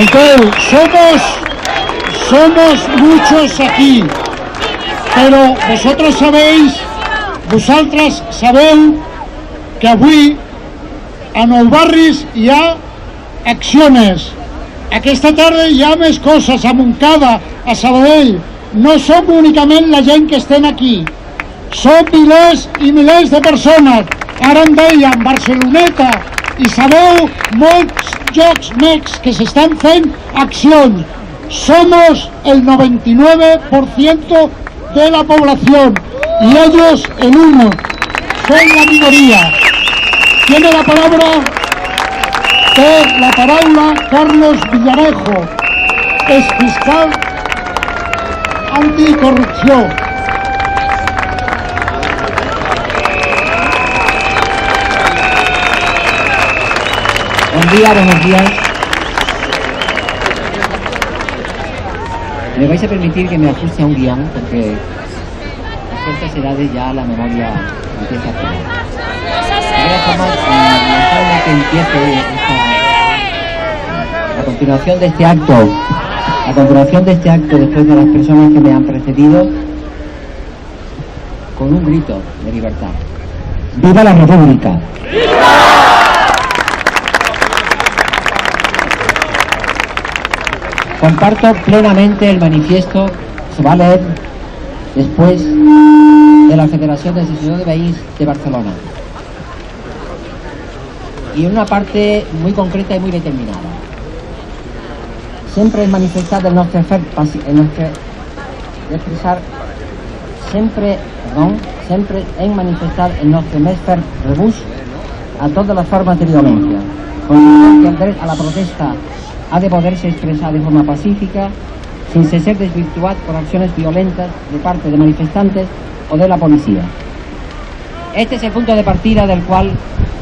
Miquel, somos muchos aquí, però vosaltres sabeu que avui a Nou Barris hi ha accions. Aquesta tarda hi ha més coses a Montcada, a Sabadell. No som únicament la gent que estem aquí, som milers i milers de persones. Ara em deien Barceloneta, i sabeu molts llocs més que s'estan fent accions. Somos el 99% de la población y ellos el 1%. Son la minoría. Tiene la palabra Carlos Villarejo, ex fiscal anticorrupción. Buenos días. Me vais a permitir que me ajuste a un guión porque a ciertas edades ya la memoria empieza a fallar. De todas formas, dejarme que empiece a continuación de este acto, después de las personas que me han precedido, con un grito de libertad. ¡Viva la República! Comparto plenamente el manifiesto que se va a leer después de la Federación de Asociacions de Veïns de Barcelona. Y en una parte muy concreta y muy determinada. Sempre hem manifestat el nostre fer sempre hem manifestat el nostre més ferm rebuig a todas las formas de violencia. Considerem que el dret a la protesta ha de poderse expresar de forma pacífica sin ser desvirtuado por acciones violentas de parte de manifestantes o de la policía. Este es el punto de partida del cual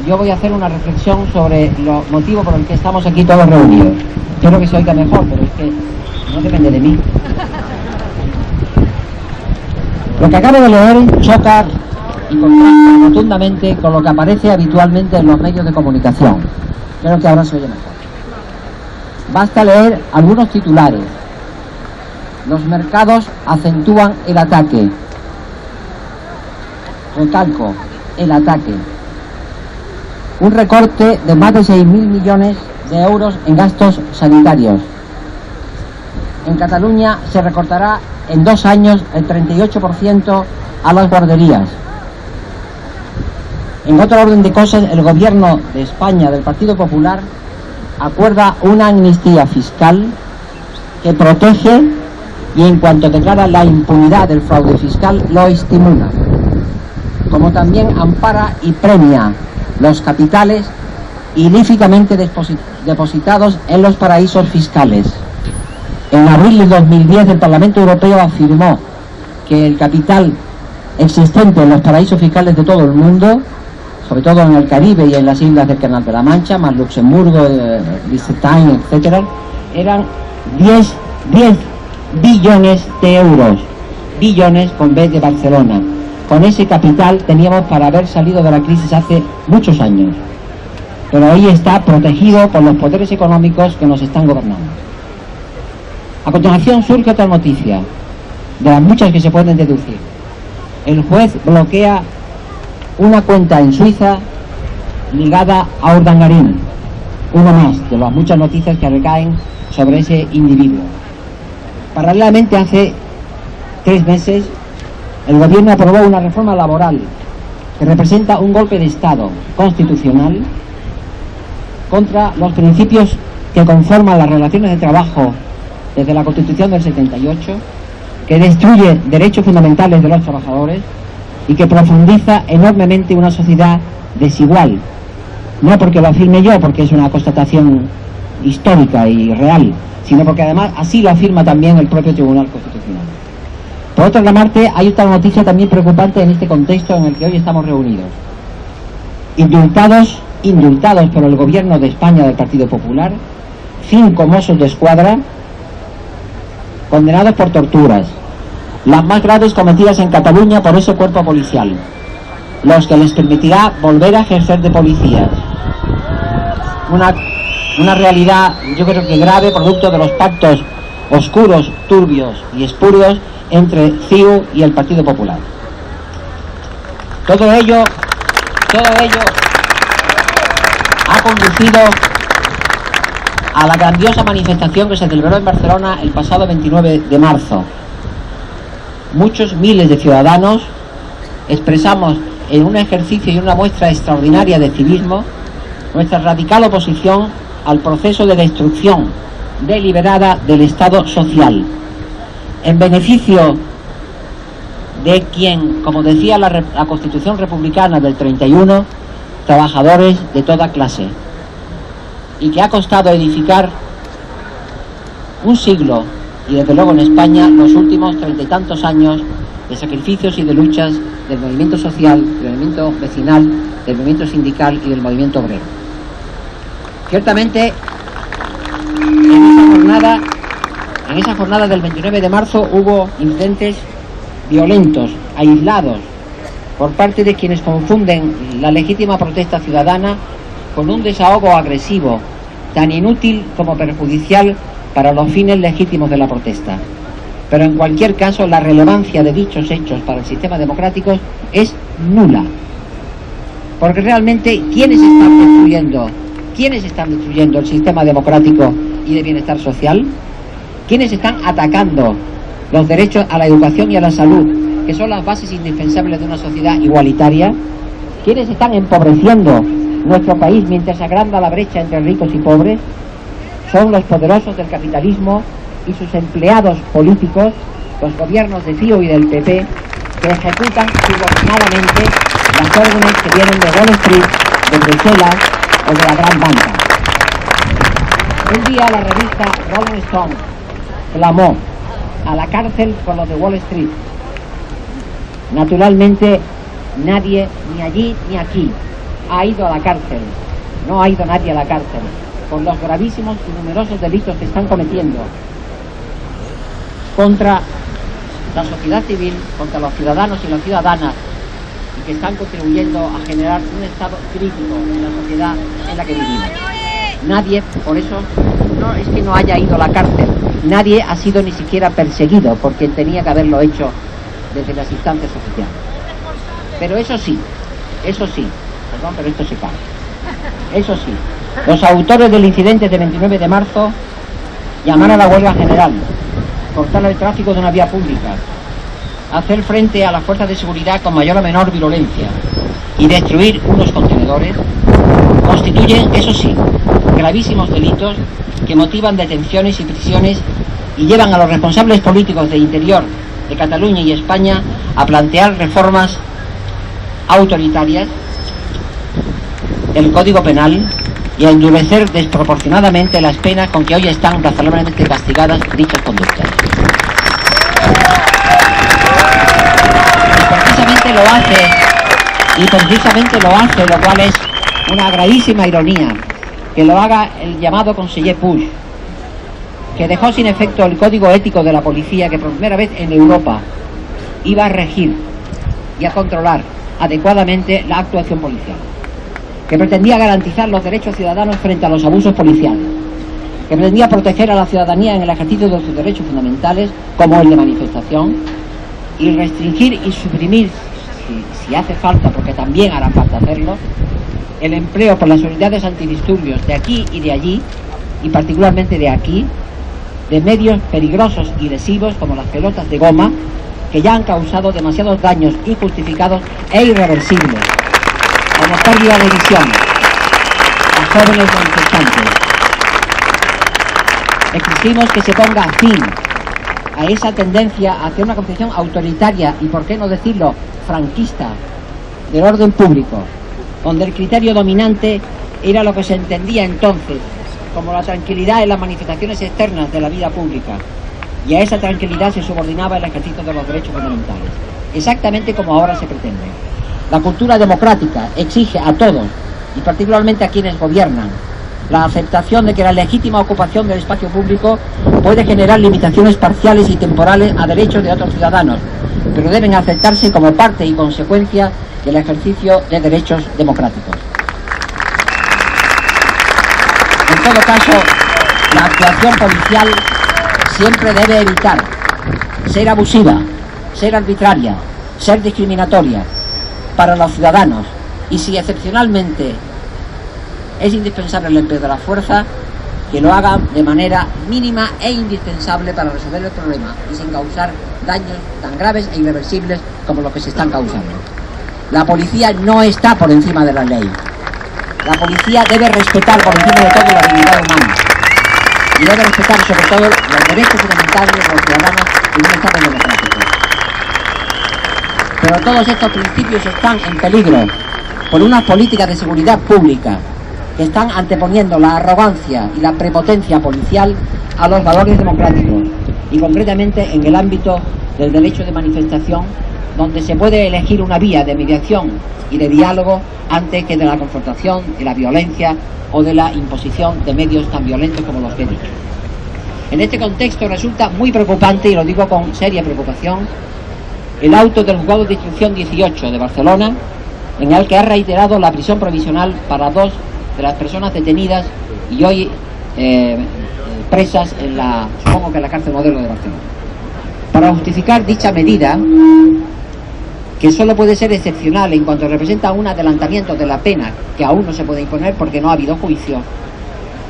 yo voy a hacer una reflexión sobre los motivos por el que estamos aquí todos reunidos. Espero que se oiga mejor, pero es que no depende de mí. Lo que acabo de leer choca y contrasta rotundamente con lo que aparece habitualmente en los medios de comunicación. Creo que ahora se oye mejor. Basta leer algunos titulares. Los mercados acentúan el ataque. Recalco, el ataque. Un recorte de más de 6.000 millones de euros en gastos sanitarios. En Cataluña se recortará en 2 años el 38% a las guarderías. En otro orden de cosas, el gobierno de España, del Partido Popular, acuerda una amnistía fiscal que protege y en cuanto declara la impunidad del fraude fiscal lo estimula, como también ampara y premia los capitales ilícitamente depositados en los paraísos fiscales. En abril de 2010 el Parlamento Europeo afirmó que el capital existente en los paraísos fiscales de todo el mundo, sobre todo en el Caribe y en las islas del Canal de la Mancha, más Luxemburgo, Liechtenstein, etcétera, eran 10 billones de euros, billones con B de Barcelona. Con ese capital teníamos para haber salido de la crisis hace muchos años, pero ahí está protegido por los poderes económicos que nos están gobernando. A continuación surge otra noticia, de las muchas que se pueden deducir. El juez bloquea una cuenta en Suiza ligada a Urdangarín, uno más de las muchas noticias que recaen sobre ese individuo. Paralelamente, hace 3 meses, el gobierno aprobó una reforma laboral que representa un golpe de Estado constitucional contra los principios que conforman las relaciones de trabajo desde la Constitución del 78, que destruye derechos fundamentales de los trabajadores y que profundiza enormemente una sociedad desigual. No porque lo afirme yo, porque es una constatación histórica y real, sino porque además así lo afirma también el propio Tribunal Constitucional. Por otra parte, hay otra noticia también preocupante en este contexto en el que hoy estamos reunidos. Indultados por el gobierno de España del Partido Popular, 5 Mossos de Escuadra condenados por torturas, las más graves cometidas en Cataluña por ese cuerpo policial, los que les permitirá volver a ejercer de policías. una realidad, yo creo que grave, producto de los pactos oscuros, turbios y espurios entre CiU y el Partido Popular. Todo ello ha conducido a la grandiosa manifestación que se celebró en Barcelona el pasado 29 de marzo. Muchos miles de ciudadanos expresamos en un ejercicio y una muestra extraordinaria de civismo nuestra radical oposición al proceso de destrucción deliberada del Estado social, en beneficio de quien, como decía la Constitución Republicana del 31, trabajadores de toda clase, y que ha costado edificar un siglo, y desde luego en España los últimos 30 y tantos años de sacrificios y de luchas del movimiento social, del movimiento vecinal, del movimiento sindical y del movimiento obrero. Ciertamente, en esa jornada del 29 de marzo hubo incidentes violentos, aislados, por parte de quienes confunden la legítima protesta ciudadana con un desahogo agresivo, tan inútil como perjudicial para los fines legítimos de la protesta. Pero en cualquier caso, la relevancia de dichos hechos para el sistema democrático es nula. Porque realmente, ¿quiénes están destruyendo el sistema democrático y de bienestar social? ¿Quiénes están atacando los derechos a la educación y a la salud, que son las bases indispensables de una sociedad igualitaria? ¿Quiénes están empobreciendo nuestro país mientras se agranda la brecha entre ricos y pobres? Son los poderosos del capitalismo y sus empleados políticos, los gobiernos de CiU y del PP, que ejecutan subordinadamente las órdenes que vienen de Wall Street, de Bruselas o de la gran banca. Un día la revista Rolling Stone clamó: a la cárcel con los de Wall Street. Naturalmente nadie, ni allí ni aquí, ha ido a la cárcel. No ha ido nadie a la cárcel con los gravísimos y numerosos delitos que están cometiendo contra la sociedad civil, contra los ciudadanos y las ciudadanas, y que están contribuyendo a generar un estado crítico en la sociedad en la que vivimos. Nadie, por eso, no es que no haya ido a la cárcel, nadie ha sido ni siquiera perseguido porque tenía que haberlo hecho desde las instancias oficiales. Pero eso sí, perdón, pero esto se cae. Eso sí, los autores del incidente del 29 de marzo llamaron a la huelga general, cortar el tráfico de una vía pública, hacer frente a las fuerzas de seguridad con mayor o menor virulencia y destruir unos contenedores, constituyen, eso sí, gravísimos delitos que motivan detenciones y prisiones y llevan a los responsables políticos de Interior, de Cataluña y España a plantear reformas autoritarias del Código Penal y a endurecer desproporcionadamente las penas con que hoy están razonablemente castigadas dichas conductas. Y precisamente lo hace, lo cual es una gravísima ironía, que lo haga el llamado conseller Puig, que dejó sin efecto el código ético de la policía que por primera vez en Europa iba a regir y a controlar adecuadamente la actuación policial, que pretendía garantizar los derechos ciudadanos frente a los abusos policiales, que pretendía proteger a la ciudadanía en el ejercicio de sus derechos fundamentales, como el de manifestación, y restringir y suprimir, si hace falta, porque también hará falta hacerlo, el empleo por las unidades antidisturbios de aquí y de allí, y particularmente de aquí, de medios peligrosos y lesivos como las pelotas de goma, que ya han causado demasiados daños injustificados e irreversibles, como pérdida de visión a jóvenes manifestantes. Exigimos que se ponga fin a esa tendencia hacia una concepción autoritaria y, por qué no decirlo, franquista del orden público, donde el criterio dominante era lo que se entendía entonces como la tranquilidad en las manifestaciones externas de la vida pública, y a esa tranquilidad se subordinaba el ejercicio de los derechos fundamentales, exactamente como ahora se pretende. La cultura democrática exige a todos, y particularmente a quienes gobiernan, la aceptación de que la legítima ocupación del espacio público puede generar limitaciones parciales y temporales a derechos de otros ciudadanos, pero deben aceptarse como parte y consecuencia del ejercicio de derechos democráticos. En todo caso, la actuación policial siempre debe evitar ser abusiva, ser arbitraria, ser discriminatoria para los ciudadanos, y si excepcionalmente es indispensable el empleo de la fuerza, que lo haga de manera mínima e indispensable para resolver el problema y sin causar daños tan graves e irreversibles como los que se están causando. La policía no está por encima de la ley. La policía debe respetar por encima de todo la dignidad humana y debe respetar sobre todo los derechos fundamentales de los ciudadanos en un Estado democrático. Pero todos estos principios están en peligro por unas políticas de seguridad pública que están anteponiendo la arrogancia y la prepotencia policial a los valores democráticos, y concretamente en el ámbito del derecho de manifestación, donde se puede elegir una vía de mediación y de diálogo antes que de la confrontación, de la violencia o de la imposición de medios tan violentos como los que he dicho. En este contexto resulta muy preocupante, y lo digo con seria preocupación, el auto del Juzgado de Instrucción 18 de Barcelona, en el que ha reiterado la prisión provisional para 2 de las personas detenidas y hoy presas en la, supongo que en la cárcel modelo de Barcelona. Para justificar dicha medida, que solo puede ser excepcional en cuanto representa un adelantamiento de la pena que aún no se puede imponer porque no ha habido juicio,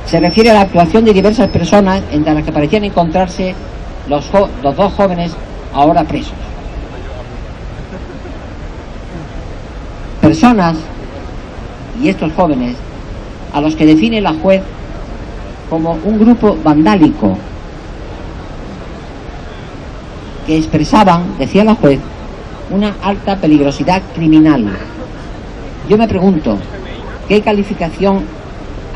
se refiere a la actuación de diversas personas, entre las que parecían encontrarse los 2 jóvenes ahora presos. Personas, y estos jóvenes, a los que define la juez como un grupo vandálico, que expresaban, decía la juez, una alta peligrosidad criminal. Yo me pregunto, ¿qué calificación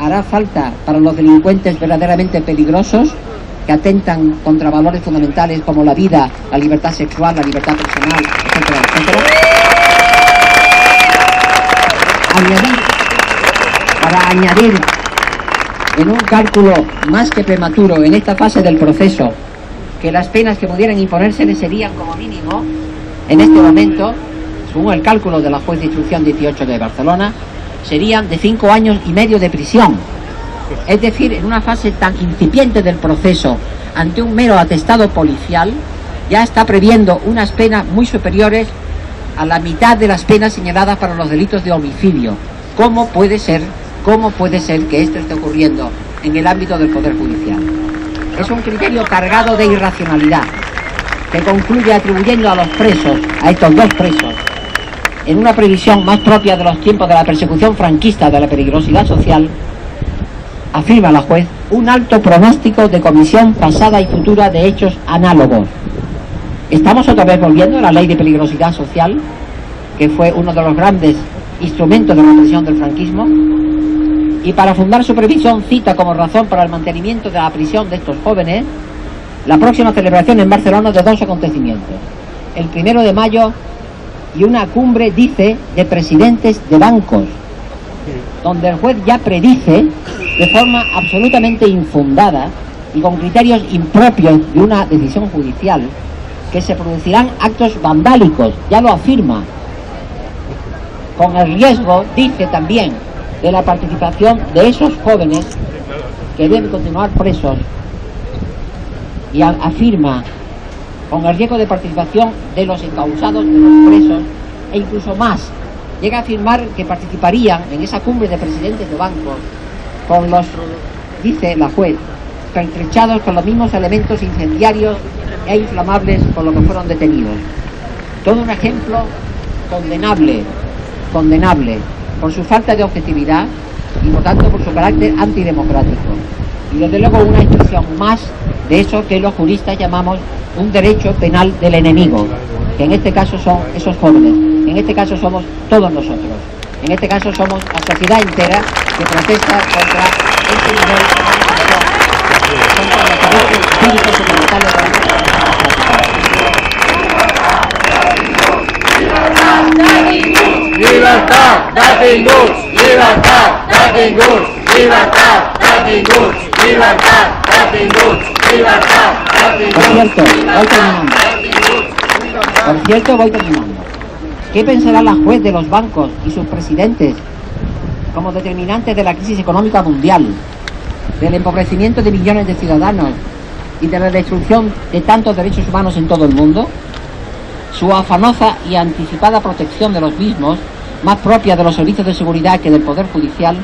hará falta para los delincuentes verdaderamente peligrosos que atentan contra valores fundamentales como la vida, la libertad sexual, la libertad personal, etcétera, etcétera? Para añadir en un cálculo más que prematuro en esta fase del proceso, que las penas que pudieran imponérsele serían como mínimo, en este momento, según el cálculo de la juez de instrucción 18 de Barcelona, serían de 5 años y medio de prisión. Es decir, en una fase tan incipiente del proceso, ante un mero atestado policial, ya está previendo unas penas muy superiores a la mitad de las penas señaladas para los delitos de homicidio. ¿Cómo puede ser que esto esté ocurriendo en el ámbito del Poder Judicial? Es un criterio cargado de irracionalidad, que concluye atribuyendo a los presos, a estos 2 presos, en una previsión más propia de los tiempos de la persecución franquista de la peligrosidad social, afirma la juez, un alto pronóstico de comisión pasada y futura de hechos análogos. ¿Estamos otra vez volviendo a la ley de peligrosidad social, que fue uno de los grandes instrumentos de represión del franquismo? Y para fundar su previsión cita como razón para el mantenimiento de la prisión de estos jóvenes la próxima celebración en Barcelona de 2 acontecimientos. El 1 de mayo y una cumbre, dice, de presidentes de bancos, donde el juez ya predice de forma absolutamente infundada y con criterios impropios de una decisión judicial que se producirán actos vandálicos, ya lo afirma, con el riesgo, dice también, de la participación de esos jóvenes que deben continuar presos, y afirma con el riesgo de participación de los encausados, de los presos, e incluso más, llega a afirmar que participarían en esa cumbre de presidentes de bancos con los, dice la juez, pertrechados con los mismos elementos incendiarios e inflamables con los que fueron detenidos. Todo un ejemplo condenable por su falta de objetividad y por tanto por su carácter antidemocrático, y desde luego una expresión más de eso que los juristas llamamos un derecho penal del enemigo, que en este caso son esos jóvenes, en este caso somos todos nosotros, en este caso somos la sociedad entera que protesta contra este nivel contra los derechos cívicos y fundamentales de la sociedad. Libertad, nothing good. Libertad, nothing good. Libertad, nothing good. Libertad, nothing good. Libertad, nothing good. Por cierto, voy terminando. ¿Qué pensará la juez de los bancos y sus presidentes como determinantes de la crisis económica mundial? del empobrecimiento de millones de ciudadanos y de la destrucción de tantos derechos humanos en todo el mundo, su afanosa y anticipada protección de los mismos, más propia de los servicios de seguridad que del Poder Judicial,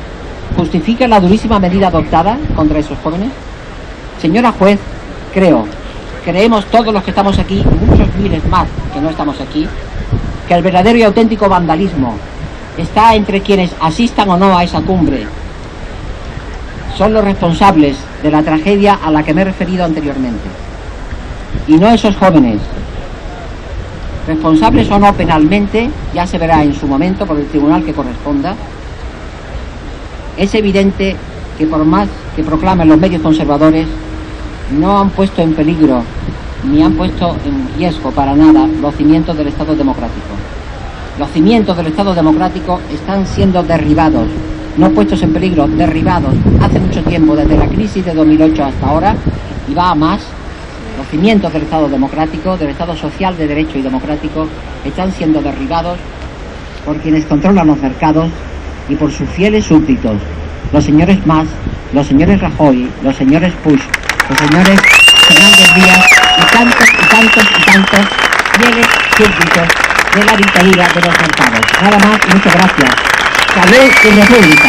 justifica la durísima medida adoptada contra esos jóvenes? Señora juez, creemos todos los que estamos aquí, y muchos miles más que no estamos aquí, que el verdadero y auténtico vandalismo está entre quienes asistan o no a esa cumbre. Son los responsables de la tragedia a la que me he referido anteriormente, y no esos jóvenes. Responsables o no penalmente, ya se verá en su momento por el tribunal que corresponda. Es evidente que por más que proclamen los medios conservadores, no han puesto en peligro ni han puesto en riesgo para nada los cimientos del Estado democrático. Los cimientos del Estado democrático están siendo derribados, no puestos en peligro, derribados hace mucho tiempo, desde la crisis de 2008 hasta ahora, y va a más. Los cimientos del Estado democrático, del Estado social de derecho y democrático, están siendo derribados por quienes controlan los mercados y por sus fieles súbditos, los señores Mas, los señores Rajoy, los señores Puig, los señores Fernández Díaz y tantos fieles súbditos de la dictadura de los mercados. Nada más y muchas gracias. Salud y República.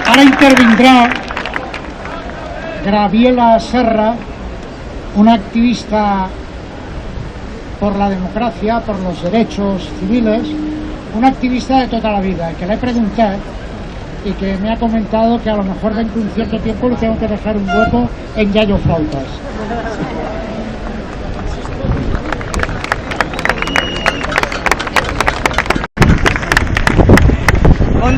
Ahora intervindrá Graviela Serra, una activista por la democracia, por los derechos civiles, una activista de toda la vida, que le he preguntado y que me ha comentado que a lo mejor dentro de un cierto tiempo le tengo que dejar un hueco en Yayo Flautas.